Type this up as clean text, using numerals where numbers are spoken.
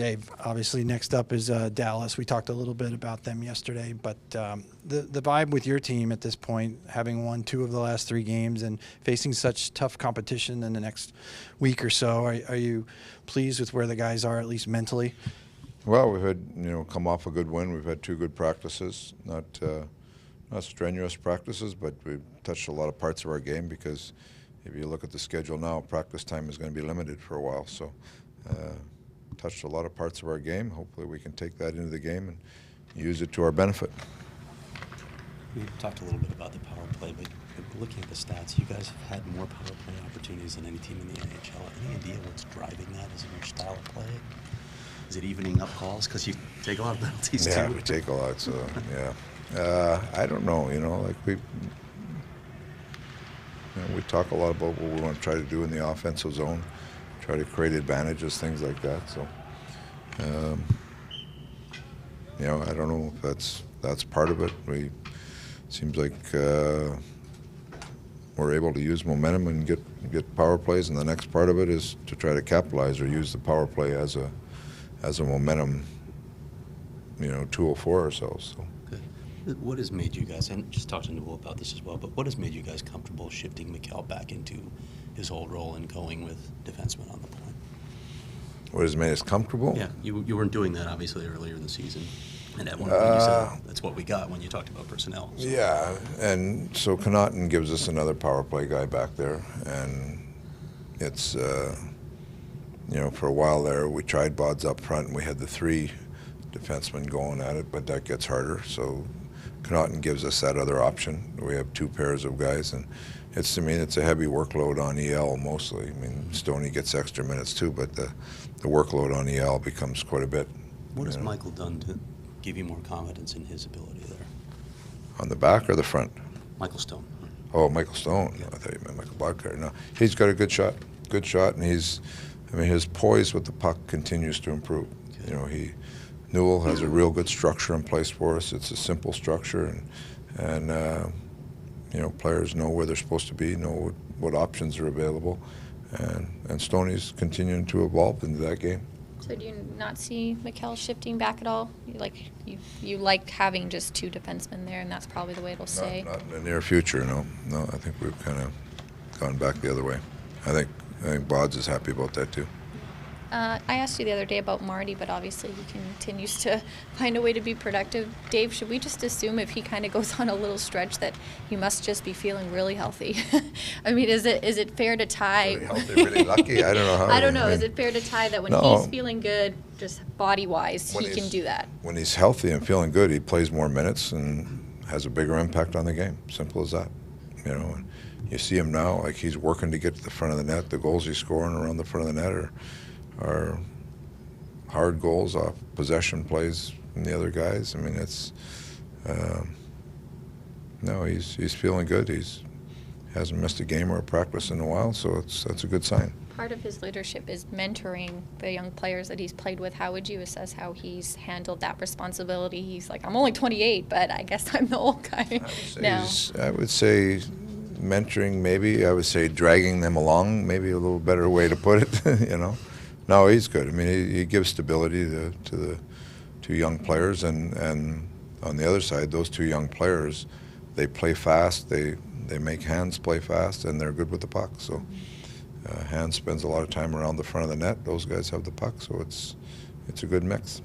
Dave. Obviously, next up is Dallas. We talked a little bit about them yesterday, but the vibe with your team at this point, having won 2 of the last 3 games and facing such tough competition in the next week or so, are you pleased with where the guys are, at least mentally? Well, we've had, come off a good win. We've had 2 good practices, not strenuous practices, but we've touched a lot of parts of our game because if you look at the schedule now, practice time is going to be limited for a while. So touched a lot of parts of our game. Hopefully we can take that into the game and use it to our benefit. We talked a little bit about the power play, but looking at the stats, you guys have had more power play opportunities than any team in the NHL. Any idea what's driving that? Is it your style of play? Is it evening up calls? Because you take a lot of penalties too. Yeah, we take a lot, so yeah. I don't know, like we talk a lot about what we want to try to do in the offensive zone, try to create advantages, things like that. So, I don't know if that's part of it. Seems like we're able to use momentum and get power plays, and the next part of it is to try to capitalize or use the power play as a momentum, tool for ourselves. So. What has made you guys, and just talk to Newell about this as well, but what has made you guys comfortable shifting Mikkel back into his old role and going with defensemen on the point? What has made us comfortable? Yeah, you weren't doing that obviously earlier in the season, and at one point you said that's what we got when you talked about personnel. So. Yeah, and so Connaughton gives us another power play guy back there, and it's for a while there we tried Bods up front and we had the 3 defensemen going at it, but that gets harder. So Connaughton gives us that other option. We have 2 pairs of guys, and it's a heavy workload on EL mostly. I mean, Stoney gets extra minutes too, but the workload on EL becomes quite a bit. What has Michael done to give you more confidence in his ability there? On the back or the front? Michael Stone. Oh, Michael Stone. Yeah. I thought you meant Michael Bodkar. No, he's got a good shot, and his poise with the puck continues to improve. Okay. Newell has a real good structure in place for us. It's a simple structure, and players know where they're supposed to be, know what options are available, and Stoney's continuing to evolve into that game. So do you not see Mikkel shifting back at all? You like having just 2 defensemen there, and that's probably the way it'll stay? Not in the near future, no. I think we've kind of gone back the other way. I think Bods is happy about that too. I asked you the other day about Marty, but obviously he continues to find a way to be productive. Dave, should we just assume if he kind of goes on a little stretch that he must just be feeling really healthy? I mean, is it fair to tie? Really healthy, really lucky? I don't know how. I don't know. Is it fair to tie that when he's feeling good, just body-wise, he can do that? When he's healthy and feeling good, he plays more minutes and has a bigger impact on the game. Simple as that. And you see him now, like he's working to get to the front of the net. The goals he's scoring around the front of the net are hard goals off possession plays from the other guys. I mean, it's he's feeling good. He hasn't missed a game or a practice in a while, so that's a good sign. Part of his leadership is mentoring the young players that he's played with. How would you assess how he's handled that responsibility? He's like, I'm only 28, but I guess I'm the old guy now. I would say mentoring, maybe. I would say dragging them along, maybe a little better way to put it. No, he's good. I mean, he gives stability to the 2 young players, and on the other side, those 2 young players, they play fast. They make Hans play fast, and they're good with the puck. So Hans spends a lot of time around the front of the net. Those guys have the puck, so it's a good mix.